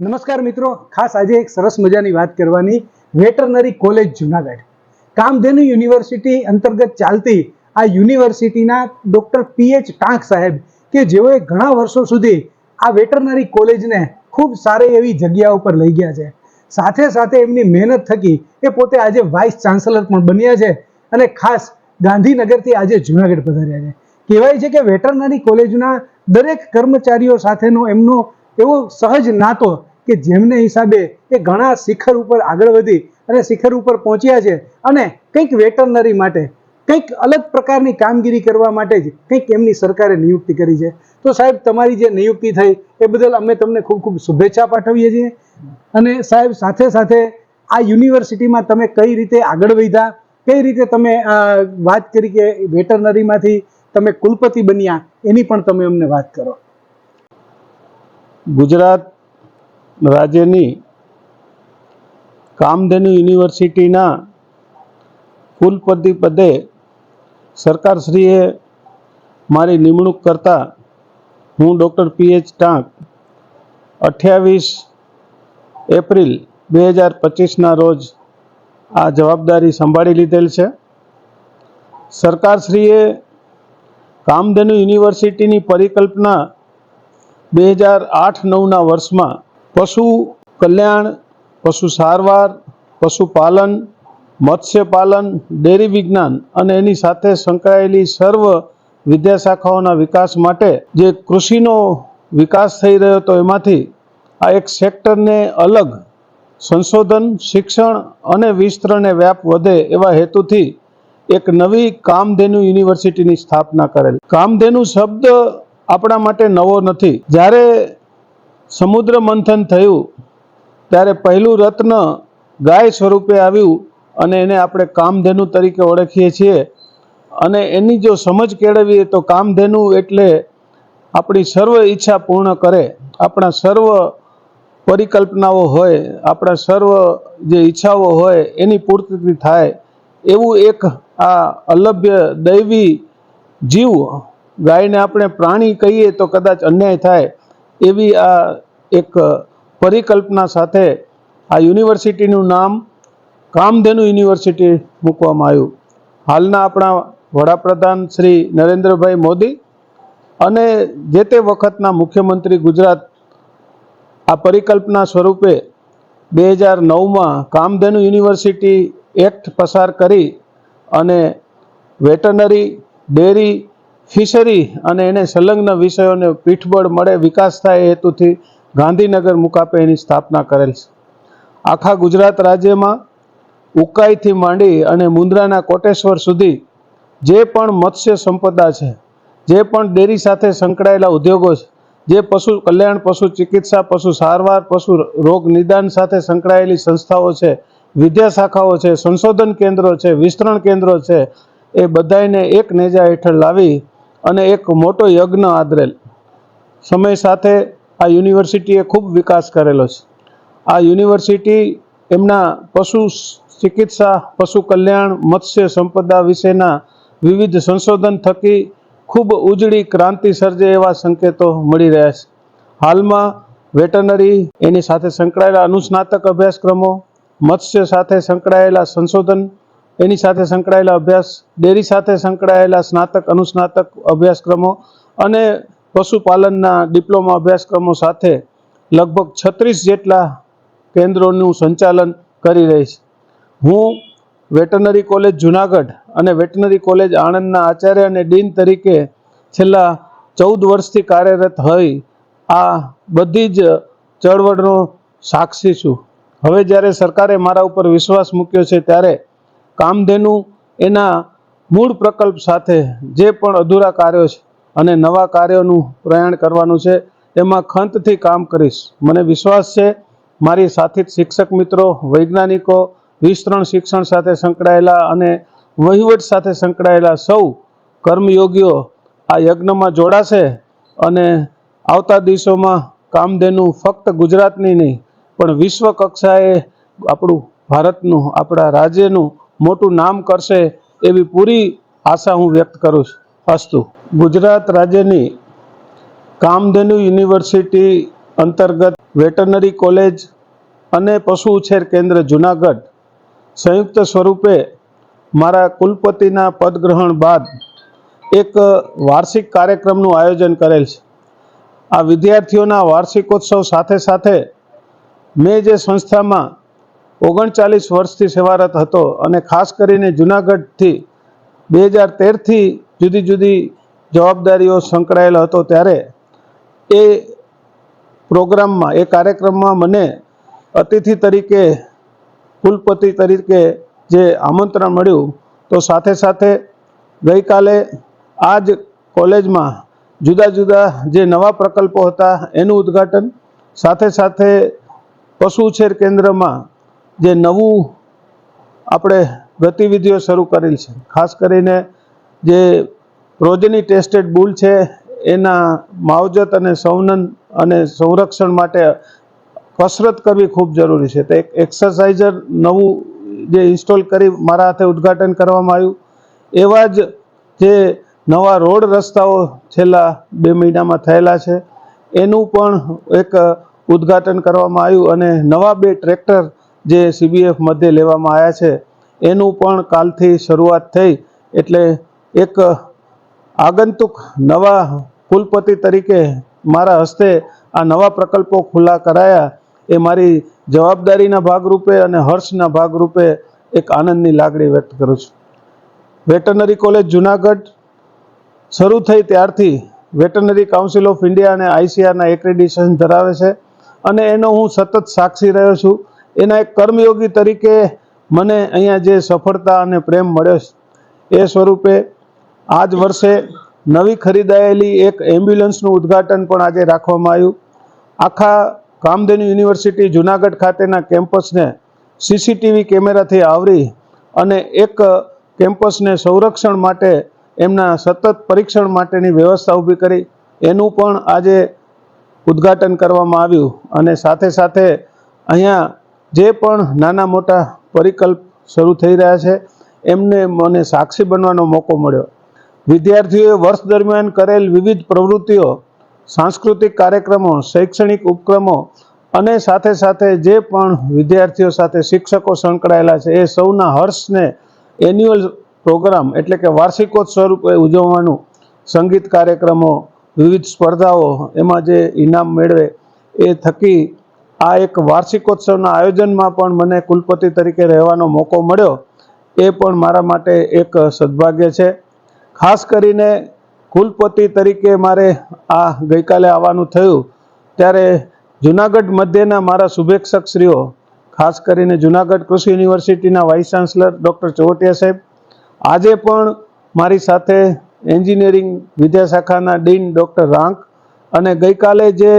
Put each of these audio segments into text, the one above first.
નમસ્કાર મિત્રો, ખાસ આજે એક સરસ મજાની વાત કરવાની. Veterinary college Junagadh, Kamdhenu university અંતર્ગત ચાલતી આ યુનિવર્સિટીના ડૉક્ટર PH ટાંક સાહેબ કે જેઓએ ઘણા વર્ષો સુધી આ વેટરનરી કોલેજને ખૂબ સારી એવી જગ્યા ઉપર લઈ ગયા છે. સાથે સાથે એમની મહેનત થકી એ પોતે આજે વાઇસ ચાન્સલર પણ બન્યા છે અને ખાસ ગાંધીનગરથી આજે જુનાગઢ પધાર્યા છે. કહેવાય છે કે વેટરનરી કોલેજના દરેક કર્મચારીઓ સાથેનો એમનો એવો સહજ નાતો કે જેમને હિસાબે એ ઘણા શિખર ઉપર આગળ વધી અને શિખર ઉપર પહોંચ્યા છે અને કંઈક વેટરનરી માટે કંઈક અલગ પ્રકારની કામગીરી કરવા માટે જ કંઈક એમની સરકારે નિયુક્તિ કરી છે. તો સાહેબ, તમારી જે નિયુક્તિ થઈ એ બદલ અમે તમને ખૂબ ખૂબ શુભેચ્છા પાઠવીએ છીએ. અને સાહેબ, સાથે સાથે આ યુનિવર્સિટીમાં તમે કઈ રીતે આગળ વધ્યા, કઈ રીતે તમે વાત કરી કે વેટરનરીમાંથી તમે કુલપતિ બન્યા, એની પણ તમે અમને વાત કરો. ગુજરાત રાજ્યની કામધેનુ યુનિવર્સિટીના કુલપતિ પદે સરકારશ્રીએ મારી નિમણૂક કરતા હું ડૉક્ટર PH ટાંક 28 એપ્રિલ 2025ના રોજ આ જવાબદારી સંભાળી લીધેલ છે. સરકારશ્રીએ કામધેનુ યુનિવર્સિટીની પરિકલ્પના 2008-9ના વર્ષમાં પશુ કલ્યાણ, પશુ સારવાર, પશુપાલન, મત્સ્યપાલન, ડેરી વિજ્ઞાન અને એની સાથે સંકળાયેલી સર્વ વિદ્યાશાખાઓના વિકાસ માટે જે કૃષિનો વિકાસ થઈ રહ્યો હતો એમાંથી આ એક સેક્ટરને અલગ સંશોધન, શિક્ષણ અને વિસ્તરણે વ્યાપ વધે એવા હેતુથી એક નવી કામધેનુ યુનિવર્સિટીની સ્થાપના કરેલ. કામધેનુ શબ્દ આપણા માટે નવો નથી. જ્યારે સમુદ્ર મંથન થયું ત્યારે પહેલું રત્ન ગાય સ્વરૂપે આવ્યું અને એને આપણે કામધેનુ તરીકે ઓળખીએ છીએ. અને એની જો સમજ કેળવીએ તો કામધેનુ એટલે આપણી સર્વ ઈચ્છા પૂર્ણ કરે, આપણા સર્વ પરિકલ્પનાઓ હોય, આપણા સર્વ જે ઈચ્છાઓ હોય એની પૂર્તિ થાય એવું એક આ અલભ્ય દૈવી જીવ, ગાયને આપણે પ્રાણી કહીએ તો કદાચ અન્યાય થાય એવી આ એક પરિકલ્પના સાથે આ યુનિવર્સિટીનું નામ કામધેનુ યુનિવર્સિટી મૂકવામાં આવ્યું. હાલના આપણા વડાપ્રધાન શ્રી નરેન્દ્રભાઈ મોદી અને જે તે વખતના મુખ્યમંત્રી ગુજરાત આ પરિકલ્પના સ્વરૂપે 2009માં કામધેનુ યુનિવર્સિટી એક્ટ પસાર કરી અને વેટરનરી, ડેરી, ફિશરી અને એને સંલગ્ન વિષયોને પીઠબળ મળે, વિકાસ થાય એ હેતુથી ગાંધીનગર મુકાપે એની સ્થાપના કરેલ છે. આખા ગુજરાત રાજ્યમાં ઉકાઈથી માંડી અને મુન્દ્રાના કોટેશ્વર સુધી જે પણ મત્સ્ય સંપદા છે, જે પણ ડેરી સાથે સંકળાયેલા ઉદ્યોગો છે, જે પશુ કલ્યાણ, પશુ ચિકિત્સા, પશુ સારવાર, પશુ રોગ નિદાન સાથે સંકળાયેલી સંસ્થાઓ છે, વિદ્યાશાખાઓ છે, સંશોધન કેન્દ્રો છે, વિસ્તરણ કેન્દ્રો છે, એ બધાને એક નેજા હેઠળ લાવી અને એક મોટો યજ્ઞ આદરેલ. સમય સાથે આ યુનિવર્સિટીએ ખૂબ વિકાસ કરેલો છે. આ યુનિવર્સિટી એમના પશુ ચિકિત્સા, પશુ કલ્યાણ, મત્સ્ય સંપદા વિશેના વિવિધ સંશોધન થકી ખૂબ ઉજળી ક્રાંતિ સર્જે એવા સંકેતો મળી રહ્યા છે. હાલમાં વેટરનરી, એની સાથે સંકળાયેલા અનુસ્નાતક અભ્યાસક્રમો, મત્સ્ય સાથે સંકળાયેલા સંશોધન, એની સાથે સંકળાયેલા અભ્યાસ, ડેરી સાથે સંકળાયેલા સ્નાતક, અનુસ્નાતક અભ્યાસક્રમો અને પશુપાલનના ડિપ્લોમા અભ્યાસક્રમો સાથે લગભગ 36 જેટલા કેન્દ્રોનું સંચાલન કરી રહી છે. હું વેટરનરી કોલેજ જુનાગઢ અને વેટરનરી કોલેજ આણંદના આચાર્ય અને ડીન તરીકે છેલ્લા 14 વર્ષથી કાર્યરત હોય આ બધી જ ચળવળનો સાક્ષી છું. હવે જ્યારે સરકારે મારા ઉપર વિશ્વાસ મૂક્યો છે ત્યારે કામધેનુ એના મૂળ પ્રકલ્પ સાથે જે પણ અધૂરા કાર્યો છે અને નવા કાર્યોનું પ્રયાણ કરવાનું છે એમાં ખંતથી કામ કરીશ. મને વિશ્વાસ છે મારી સાથી શિક્ષક મિત્રો, વૈજ્ઞાનિકો, વિસ્તરણ શિક્ષણ સાથે સંકળાયેલા અને વહીવટ સાથે સંકળાયેલા સૌ કર્મયોગીઓ આ યજ્ઞમાં જોડાશે અને આવતા દિવસોમાં કામધેનુ ફક્ત ગુજરાતની નહીં પણ વિશ્વ કક્ષાએ આપણું ભારતનું, આપણા રાજ્યનું મોટું નામ કરશે એવી પૂરી આશા હું વ્યક્ત કરું છું. અસ્તુ. ગુજરાત રાજ્યની કામધેનુ યુનિવર્સિટી અંતર્ગત વેટરનરી કોલેજ અને પશુ ઉછેર કેન્દ્ર જુનાગઢ સંયુક્ત સ્વરૂપે મારા કુલપતિના પદગ્રહણ બાદ એક વાર્ષિક કાર્યક્રમનું આયોજન કરેલ છે. આ વિદ્યાર્થીઓના વાર્ષિકોત્સવ સાથે સાથે મેં જે સંસ્થામાં 39 વર્ષથી સેવારત હતો અને ખાસ કરીને જુનાગઢથી 2013થી જુદી જુદી જવાબદારીઓ સંકળાયેલો હતો, ત્યારે એ પ્રોગ્રામમાં, એ કાર્યક્રમમાં મને અતિથિ તરીકે, કુલપતિ તરીકે જે આમંત્રણ મળ્યું, તો સાથે સાથે ગઈકાલે આ જ કોલેજમાં જુદા જુદા જે નવા પ્રકલ્પો હતા એનું ઉદ્ઘાટન, સાથે સાથે પશુ ઉછેર કેન્દ્રમાં જે નવું આપણે ગતિવિધિઓ શરૂ કરેલ છે, ખાસ કરીને જે પ્રોજની ટેસ્ટેડ બુલ છે એના માવજત અને સંવનન અને સંરક્ષણ માટે કસરત કરવી ખૂબ જરૂરી છે. તો એક એક્સરસાઇઝર નવું જે ઇન્સ્ટોલ કરી મારા હાથે ઉદ્ઘાટન કરવામાં આવ્યું. એવા જ જે નવા રોડ રસ્તાઓ છેલ્લા 2 મહિનામાં થયેલા છે એનું પણ એક ઉદ્ઘાટન કરવામાં આવ્યું અને નવા 2 ટ્રેક્ટર જે CBF મધ્યે લેવામાં આવ્યા છે એનું પણ કાલથી શરૂઆત થઈ. એટલે એક આગંતુક નવા કુલપતિ તરીકે મારા હસ્તે આ નવા પ્રકલ્પો ખુલ્લા કરાયા એ મારી જવાબદારીના ભાગરૂપે અને હર્ષના ભાગરૂપે એક આનંદની લાગણી વ્યક્ત કરું છું. વેટરનરી કોલેજ જુનાગઢ શરૂ થઈ ત્યારથી વેટરનરી કાઉન્સિલ ઓફ ઇન્ડિયા અને ICARના એક્રેડિટેશન ધરાવે છે અને એનો હું સતત સાક્ષી રહ્યો છું. એના એક કર્મયોગી તરીકે મને અહીંયા જે સફળતા અને પ્રેમ મળ્યો છે એ સ્વરૂપે આ જ વર્ષે નવી ખરીદાયેલી એક એમ્બ્યુલન્સનું ઉદ્ઘાટન પણ આજે રાખવામાં આવ્યું. આખા કામધેનુ યુનિવર્સિટી જુનાગઢ ખાતેના કેમ્પસને CCTV કેમેરાથી આવરી અને એક કેમ્પસને સંરક્ષણ માટે એમના સતત પરીક્ષણ માટેની વ્યવસ્થા ઊભી કરી, એનું પણ આજે ઉદ્ઘાટન કરવામાં આવ્યું. અને સાથે સાથે અહીંયા જે પણ નાના મોટા પરિકલ્પ શરૂ થઈ રહ્યા છે એમને મને સાક્ષી બનવાનો મોકો મળ્યો. વિદ્યાર્થીઓએ વર્ષ દરમિયાન કરેલ વિવિધ પ્રવૃત્તિઓ, સાંસ્કૃતિક કાર્યક્રમો, શૈક્ષણિક ઉપક્રમો અને સાથે સાથે જે પણ વિદ્યાર્થીઓ સાથે શિક્ષકો સંકળાયેલા છે એ સૌના હર્ષને એન્યુઅલ પ્રોગ્રામ એટલે કે વાર્ષિકોત્સવ સ્વરૂપે ઉજવવાનું, સંગીત કાર્યક્રમો, વિવિધ સ્પર્ધાઓ, એમાં જે ઇનામ મેળવે એ થકી આ એક વાર્ષિકોત્સવના આયોજનમાં પણ મને કુલપતિ તરીકે રહેવાનો મોકો મળ્યો. એ પણ મારા માટે એક સદભાગ્ય છે. ખાસ કરીને કુલપતિ તરીકે મારે આ ગઈકાલે આવવાનું થયું ત્યારે જુનાગઢ મધ્યના મારા શુભેચ્છકશ્રીઓ, ખાસ કરીને જુનાગઢ કૃષિ યુનિવર્સિટીના વાઇસ ચાન્સલર ડૉક્ટર ચોવટિયા સાહેબ, આજે પણ મારી સાથે એન્જિનિયરિંગ વિદ્યાશાખાના ડીન ડૉક્ટર રાંક, અને ગઈકાલે જે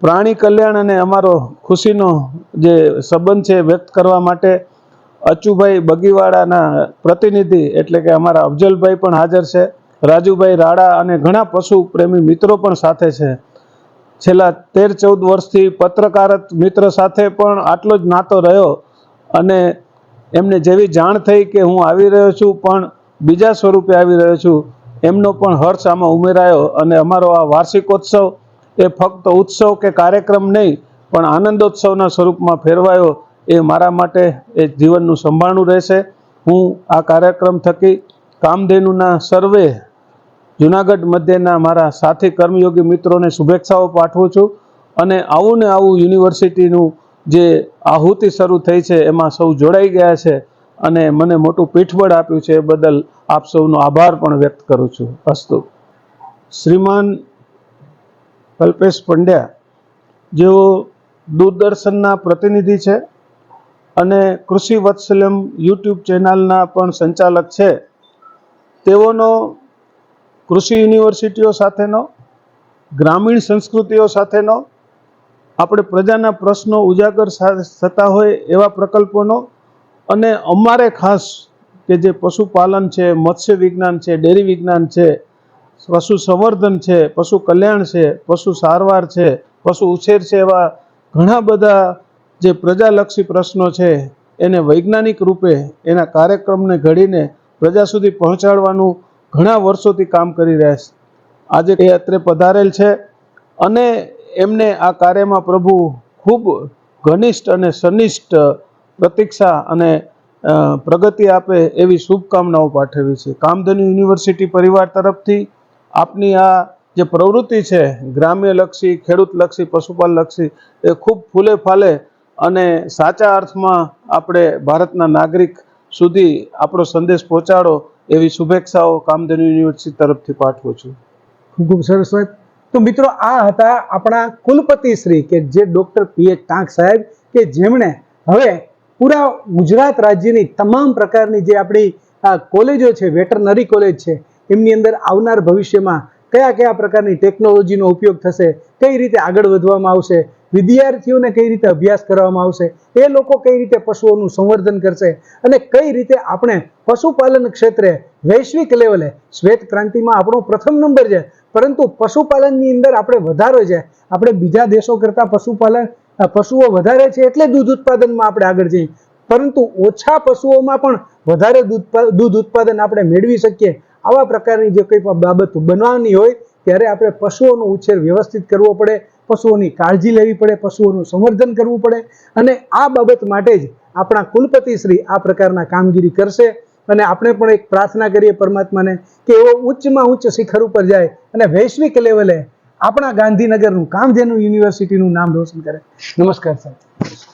પ્રાણી કલ્યાણ અને અમારો ખુશીનો જે સંબંધ છે વ્યક્ત કરવા માટે અચુભાઈ બગીવાડાના પ્રતિનિધિ એટલે કે અમારા અફજલભાઈ પણ હાજર છે, રાજુભાઈ રાડા અને ઘણા પશુ પ્રેમી મિત્રો પણ સાથે છે. છેલ્લા 13-14 વર્ષથી પત્રકારત મિત્ર સાથે પણ આટલો જ નાતો રહ્યો અને એમને જેવી જાણ થઈ કે હું આવી રહ્યો છું પણ બીજા સ્વરૂપે આવી રહ્યો છું, એમનો પણ હર્ષ આમાં ઉમેરાયો અને અમારો આ વાર્ષિકોત્સવ એ ફક્ત ઉત્સવ કે કાર્યક્રમ નહીં પણ આનંદોત્સવના સ્વરૂપમાં ફેરવાયો. એ મારા માટે એ જીવનનું સંભાળનું રહેશે. હું આ કાર્યક્રમ થકી કામધેનુના સર્વે જુનાગઢ મધ્યના મારા સાથી કર્મયોગી મિત્રોને શુભેચ્છાઓ પાઠવું છું અને આવું ને આવું યુનિવર્સિટીનું જે આહુતિ શરૂ થઈ છે એમાં સૌ જોડાઈ ગયા છે અને મને મોટું પીઠબળ આપ્યું છે, એ બદલ આપ સૌનો આભાર પણ વ્યક્ત કરું છું. અસ્તુ. શ્રીમાન કલ્પેશ પંડ્યા, જેઓ દૂરદર્શનના પ્રતિનિધિ છે અને કૃષિ વત્સલ્યમ YouTube ચેનલના પણ સંચાલક છે, તેઓનો કૃષિ યુનિવર્સિટીઓ સાથેનો, ગ્રામીણ સંસ્કૃતિઓ સાથેનો, આપણે પ્રજાના પ્રશ્નો ઉજાગર થતા હોય એવા પ્રકલ્પોનો અને અમારે ખાસ કે જે પશુપાલન છે, મત્સ્ય વિજ્ઞાન છે, ડેરી વિજ્ઞાન છે, પશુ સંવર્ધન છે, પશુ કલ્યાણ છે, પશુ સારવાર છે, પશુ ઉછેર છે, એવા ઘણા બધા જે પ્રજાલક્ષી પ્રશ્નો છે એને વૈજ્ઞાનિક રૂપે એના કાર્યક્રમને ઘડીને પ્રજા સુધી પહોંચાડવાનું ઘણા વર્ષોથી કામ કરી રહ્યા છે. આજે એ અત્રે પધારેલ છે અને એમને આ કાર્યમાં પ્રભુ ખૂબ ઘનિષ્ઠ અને સનિષ્ઠ પ્રતીક્ષા અને પ્રગતિ આપે એવી શુભકામનાઓ પાઠવી છે. કામધેનુ યુનિવર્સિટી પરિવાર તરફથી આપની આ જે પ્રવૃત્તિ છે ગ્રામ્યલક્ષી, ખેડૂતલક્ષી, પશુપાલનલક્ષી, એ ખૂબ ફૂલે ફાલે અને સાચા અર્થમાં આપણે ભારતના નાગરિક સુધી આપણો સંદેશ પહોંચાડો એવી શુભેચ્છાઓ કામધેનુ યુનિવર્સિટી તરફથી પાઠવું છું. ખૂબ ખૂબ સરસ વાત. તો મિત્રો, આ હતા આપણા કુલપતિ શ્રી કે જે ડૉક્ટર પીએચ ટાંક સાહેબ કે જેમણે હવે પૂરા ગુજરાત રાજ્યની તમામ પ્રકારની જે આપણી કોલેજો છે, વેટરનરી કોલેજ છે, એમની અંદર આવનાર ભવિષ્યમાં કયા કયા પ્રકારની ટેકનોલોજીનો ઉપયોગ થશે, કઈ રીતે આગળ વધવામાં આવશે, વિદ્યાર્થીઓને કઈ રીતે અભ્યાસ કરવામાં આવશે, એ લોકો કઈ રીતે પશુઓનું સંવર્ધન કરશે અને કઈ રીતે આપણે પશુપાલન ક્ષેત્રે વૈશ્વિક લેવલે શ્વેત ક્રાંતિમાં આપણો પ્રથમ નંબર છે, પરંતુ પશુપાલનની અંદર આપણે વધારો છે. આપણે બીજા દેશો કરતાં પશુઓ વધારે છે એટલે દૂધ ઉત્પાદનમાં આપણે આગળ જઈએ, પરંતુ ઓછા પશુઓમાં પણ વધારે દૂધ ઉત્પાદન આપણે મેળવી શકીએ. આવા પ્રકારની જે કંઈ પણ બાબત બનવાની હોય ત્યારે આપણે પશુઓનો ઉછેર વ્યવસ્થિત કરવો પડે, પશુઓની કાળજી લેવી પડે, પશુઓનું સંવર્ધન કરવું પડે અને આ બાબત માટે જ આપણા કુલપતિ શ્રી આ પ્રકારના કામગીરી કરશે. અને આપણે પણ એક પ્રાર્થના કરીએ પરમાત્માને કે એવો ઉચ્ચમાં ઉચ્ચ શિખર ઉપર જાય અને વૈશ્વિક લેવલે આપણા ગાંધીનગરનું કામધેનુ યુનિવર્સિટીનું નામ રોશન કરે. નમસ્કાર સાહેબ.